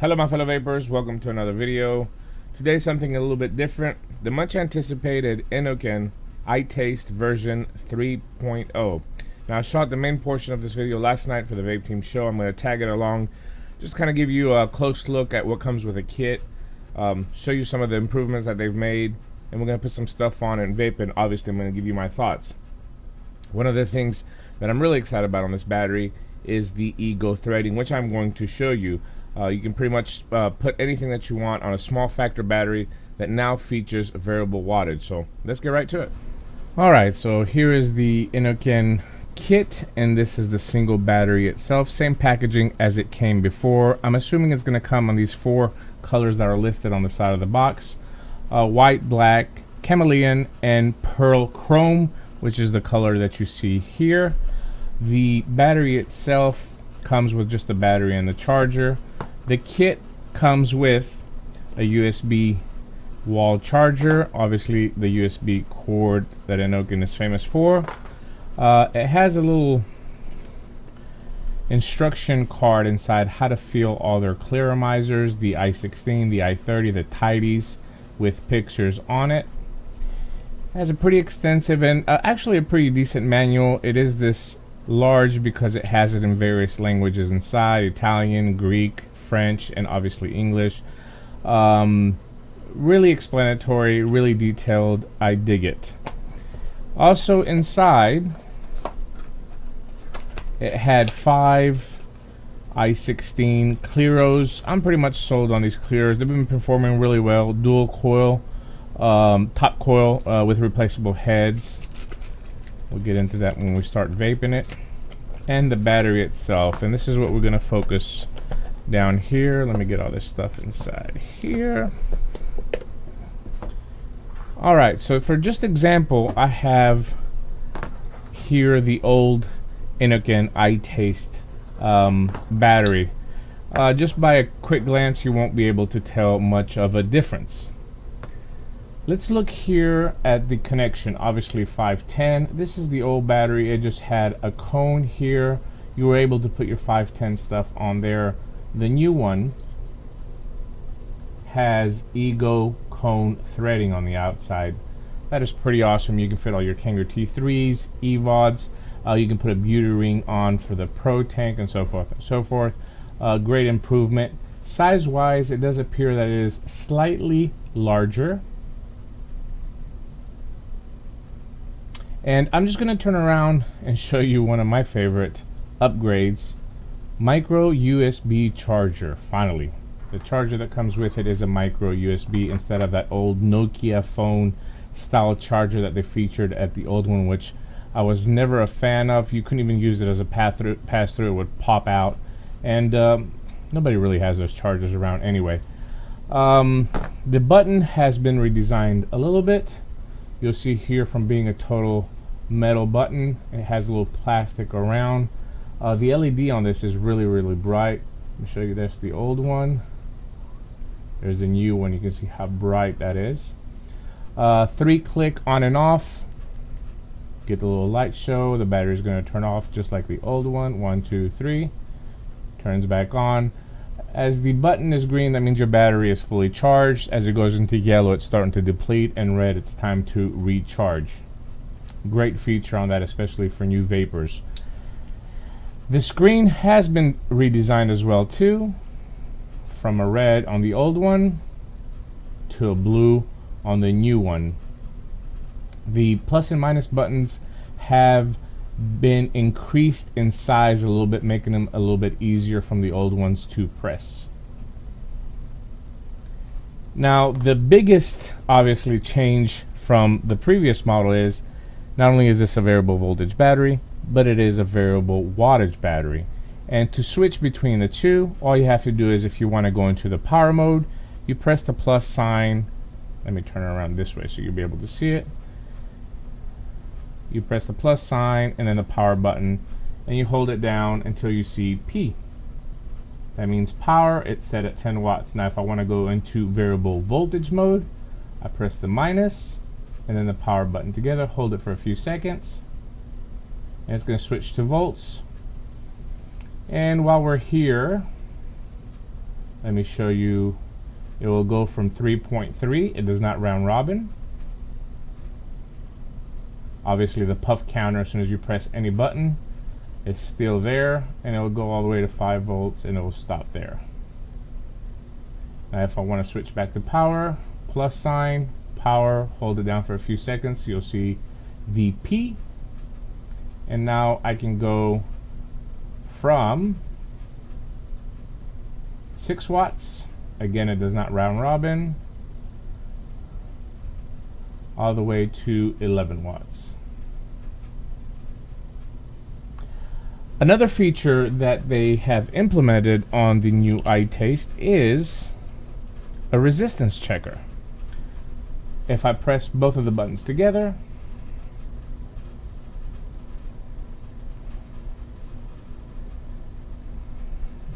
Hello my fellow vapors, welcome to another video. Today something a little bit different. The much anticipated Inoken iTaste version 3.0. Now I shot the main portion of this video last night for the Vape Team show. I'm going to tag it along, just kind of give you a close look at what comes with a kit, show you some of the improvements that they've made, and we're going to put some stuff on and vape, and obviously I'm going to give you my thoughts. One of the things that I'm really excited about on this battery is the Ego threading, which I'm going to show you. You can pretty much put anything that you want on a small factor battery that now features variable wattage. So let's get right to it. Alright, so here is the Inoken kit, and this is the single battery itself. Same packaging as it came before. I'm assuming it's going to come on these four colors that are listed on the side of the box. White, black, chameleon, and pearl chrome, which is the color that you see here. The battery itself comes with just the battery and the charger. The kit comes with a USB wall charger, obviously the USB cord that Inoken is famous for. It has a little instruction card inside how to fill all their clearamizers, the i16, the i30, the tidies, with pictures on it. It has a pretty extensive and actually a pretty decent manual. It is this large because it has it in various languages inside: Italian, Greek, French, and obviously English. Really explanatory, really detailed. I dig it. Also inside, it had 5 i16 Clearos. I'm pretty much sold on these Clearos. They've been performing really well. Dual coil, top coil with replaceable heads. We'll get into that when we start vaping it. And the battery itself. And this is what we're going to focus down here. Let me get all this stuff inside here. Alright, so for just example, I have here the old Inoken iTaste battery. Just by a quick glance, you won't be able to tell much of a difference. Let's look here at the connection. Obviously 510. This is the old battery. It just had a cone here. You were able to put your 510 stuff on there. The new one has Ego cone threading on the outside. That is pretty awesome. You can fit all your Kanger T3s, EVODs. You can put a beauty ring on for the Pro tank, and so forth and so forth. Great improvement. Size wise, it does appear that it is slightly larger. And I'm just going to turn around and show you one of my favorite upgrades. Micro USB charger. Finally, the charger that comes with it is a micro USB instead of that old Nokia phone style charger that they featured at the old one, which I was never a fan of. You couldn't even use it as a pass through. It would pop out, and nobody really has those chargers around anyway. The button has been redesigned a little bit. You'll see here, from being a total metal button, it has a little plastic around. The LED on this is really, really bright. Let me show you this, the old one. There's the new one. You can see how bright that is. 3-click on and off. Get the little light show. The battery is going to turn off just like the old one. 1, 2, 3. Turns back on. As the button is green, that means your battery is fully charged. As it goes into yellow, it's starting to deplete, and red, it's time to recharge. Great feature on that, especially for new vapors. The screen has been redesigned as well too, from a red on the old one to a blue on the new one. The plus and minus buttons have been increased in size a little bit, making them a little bit easier from the old ones to press. Now the biggest obviously change from the previous model is not only is this a variable voltage battery, but it is a variable wattage battery. And to switch between the two, all you have to do is, if you want to go into the power mode, you press the plus sign. Let me turn it around this way so you'll be able to see it. You press the plus sign and then the power button, and you hold it down until you see P. That means power. It's set at 10 watts. Now if I want to go into variable voltage mode, I press the minus and then the power button together, hold it for a few seconds, and it's going to switch to volts. And while we're here, Let me show you. It will go from 3.3. It does not round robin. Obviously the puff counter, as soon as you press any button, is still there, and it will go all the way to 5 volts and it will stop there. Now if I want to switch back to power, plus sign, power, hold it down for a few seconds, you'll see VP, and now I can go from 6 watts, again it does not round robin, all the way to 11 watts. Another feature that they have implemented on the new iTaste is a resistance checker. If I press both of the buttons together,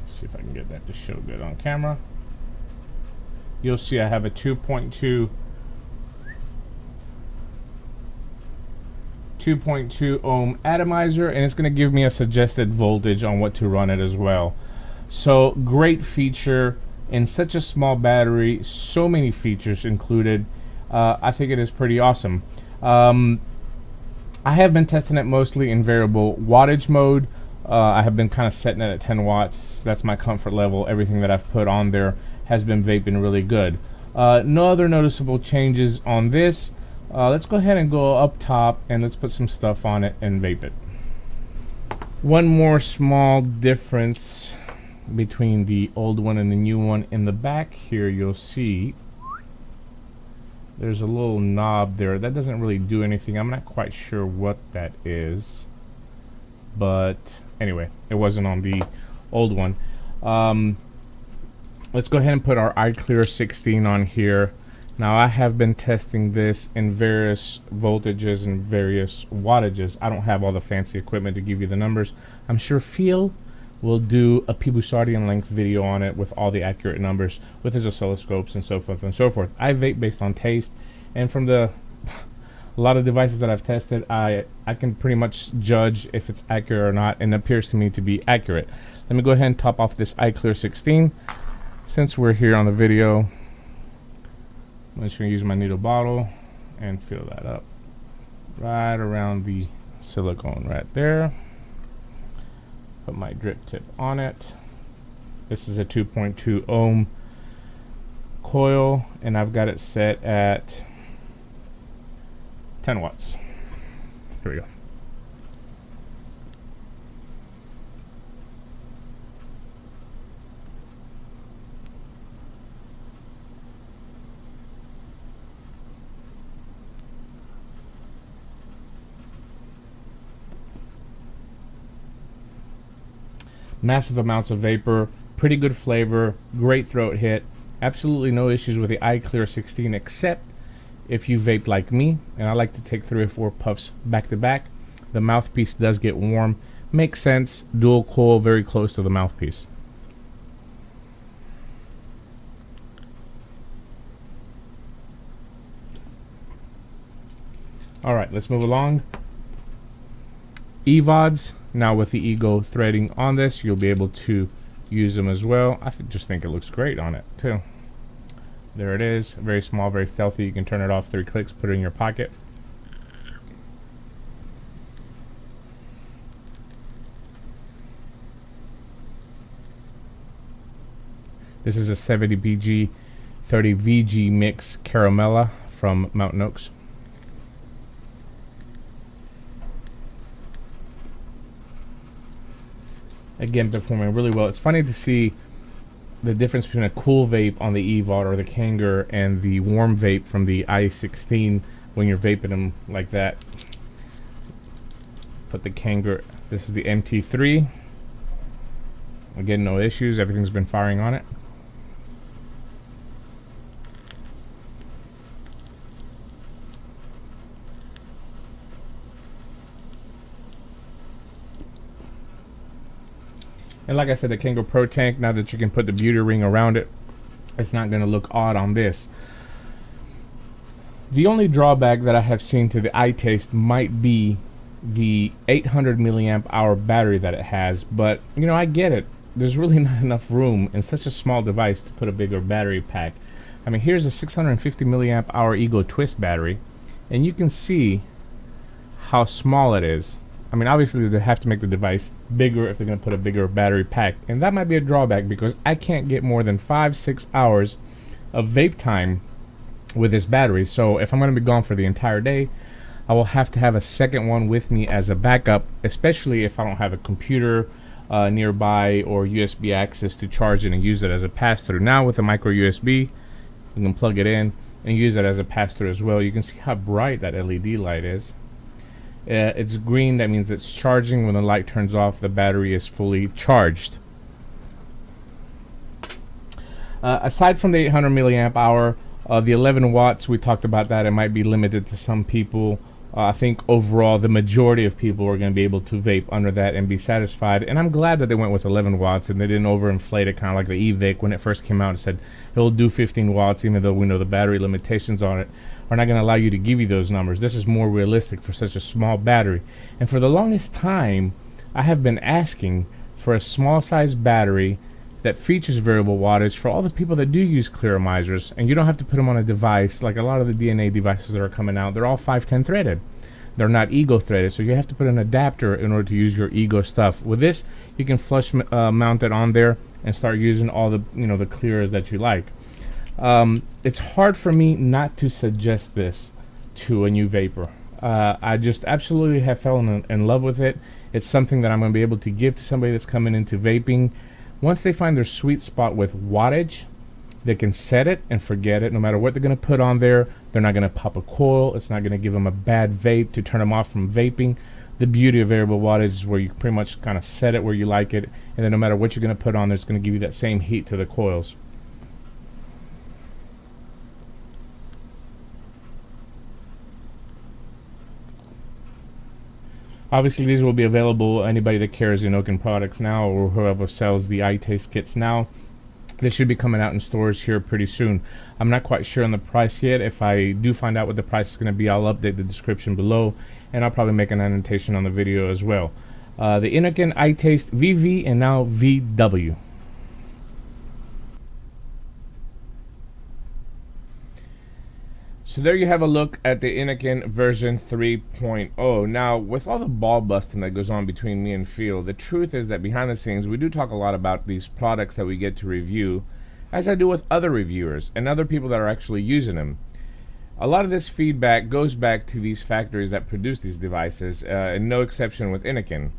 let's see if I can get that to show good on camera. You'll see I have a 2.2 ohm atomizer, and it's going to give me a suggested voltage on what to run it as well. So great feature in such a small battery, so many features included. I think it is pretty awesome. I have been testing it mostly in variable wattage mode. I have been kind of setting it at 10 watts. That's my comfort level. Everything that I've put on there has been vaping really good. No other noticeable changes on this. Let's go ahead and go up top and let's put some stuff on it and vape it. One more small difference between the old one and the new one. In the back here you'll see there's a little knob there that doesn't really do anything. I'm not quite sure what that is, but anyway, it wasn't on the old one. Let's go ahead and put our iClear 16 on here. Now I have been testing this in various voltages and various wattages. I don't have all the fancy equipment to give you the numbers. I'm sure Phil will do a Pibusardian length video on it with all the accurate numbers with his oscilloscopes and so forth and so forth. I vape based on taste, and from the a lot of devices that I've tested, I can pretty much judge if it's accurate or not, and it appears to me to be accurate. Let me go ahead and top off this iClear 16. Since we're here on the video, I'm just going to use my needle bottle and fill that up right around the silicone right there. Put my drip tip on it. This is a 2.2 ohm coil, and I've got it set at 10 watts. Here we go. Massive amounts of vapor, pretty good flavor, great throat hit, absolutely no issues with the iClear 16 except if you vape like me, and I like to take 3 or 4 puffs back to back. The mouthpiece does get warm. Makes sense, dual coil very close to the mouthpiece. Alright, let's move along. EVODs. Now with the Ego threading on this, you'll be able to use them as well. I just think it looks great on it too. There it is, very small, very stealthy. You can turn it off 3 clicks, put it in your pocket. This is a 70 BG 30 VG mix Caramella from Mountain Oaks. Again, performing really well. It's funny to see the difference between a cool vape on the EVOD or the Kanger and the warm vape from the i16 when you're vaping them like that. Put the Kanger, this is the MT3. Again, no issues, everything's been firing on it. And like I said, the Kanger Pro Tank, now that you can put the beauty ring around it, it's not going to look odd on this. The only drawback that I have seen to the iTaste might be the 800 milliamp hour battery that it has, but you know, I get it. there's really not enough room in such a small device to put a bigger battery pack. I mean, here's a 650 milliamp hour Ego Twist battery, and you can see how small it is. I mean, obviously they have to make the device bigger if they're going to put a bigger battery pack, and that might be a drawback because I can't get more than 5-6 hours of vape time with this battery. So if I'm going to be gone for the entire day, I will have to have a second one with me as a backup, especially if I don't have a computer nearby or USB access to charge it and use it as a pass-through. Now with a micro USB, you can plug it in and use it as a pass-through as well. You can see how bright that LED light is. It's green, that means it's charging. When the light turns off, the battery is fully charged. Aside from the 800 milliamp hour, the 11 watts, we talked about that. It might be limited to some people. I think overall the majority of people are going to be able to vape under that and be satisfied. And I'm glad that they went with 11 watts and they didn't overinflate it, kind of like the eVic when it first came out. It said it'll do 15 watts, even though we know the battery limitations on it are not going to allow you to give you those numbers. This is more realistic for such a small battery. And for the longest time, I have been asking for a small size battery that features variable wattage for all the people that do use clearomizers, and you don't have to put them on a device like a lot of the DNA devices that are coming out. They're all 510 threaded. They're not Ego threaded, so you have to put an adapter in order to use your Ego stuff. With this, you can flush mount it on there and start using all the the clearers that you like. It's hard for me not to suggest this to a new vapor. I just absolutely have fallen in love with it. It's something that I'm going to be able to give to somebody that's coming into vaping. Once they find their sweet spot with wattage, they can set it and forget it. No matter what they're going to put on there, they're not going to pop a coil. It's not going to give them a bad vape to turn them off from vaping. The beauty of variable wattage is where you pretty much kind of set it where you like it, and then no matter what you're going to put on there, it's going to give you that same heat to the coils. Obviously, these will be available. Anybody that carries Inokin products now, or whoever sells the iTaste kits now, they should be coming out in stores here pretty soon. I'm not quite sure on the price yet. If I do find out what the price is going to be, I'll update the description below, and I'll probably make an annotation on the video as well. The Inokin iTaste VV and now VW. So there you have a look at the Inokin version 3.0. Now, with all the ball busting that goes on between me and Phil, the truth is that behind the scenes, we do talk a lot about these products that we get to review, as I do with other reviewers and other people that are actually using them. A lot of this feedback goes back to these factories that produce these devices, and no exception with Inokin.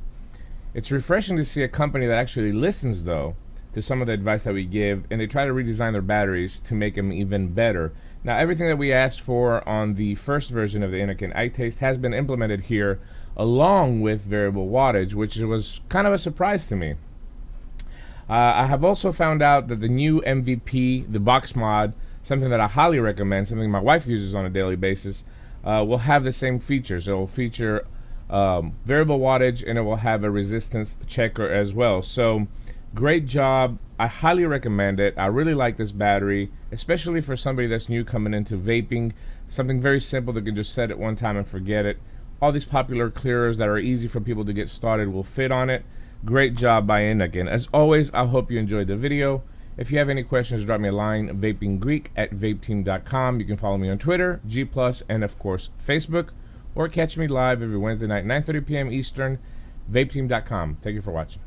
It's refreshing to see a company that actually listens, though, to some of the advice that we give, and they try to redesign their batteries to make them even better. Now, everything that we asked for on the first version of the Inokin iTaste has been implemented here, along with variable wattage, which was kind of a surprise to me. I have also found out that the new MVP, the box mod, something that I highly recommend, something my wife uses on a daily basis, will have the same features. It will feature variable wattage, and it will have a resistance checker as well. So, great job. I highly recommend it. I really like this battery, especially for somebody that's new coming into vaping. Something very simple that can just set it one time and forget it. All these popular clearers that are easy for people to get started will fit on it. Great job by Inokin. As always, I hope you enjoyed the video. If you have any questions, drop me a line, vapinggreek@vapeteam.com. You can follow me on Twitter, G+, and of course Facebook, or catch me live every Wednesday night, 9:30 p.m. Eastern, vapeteam.com. Thank you for watching.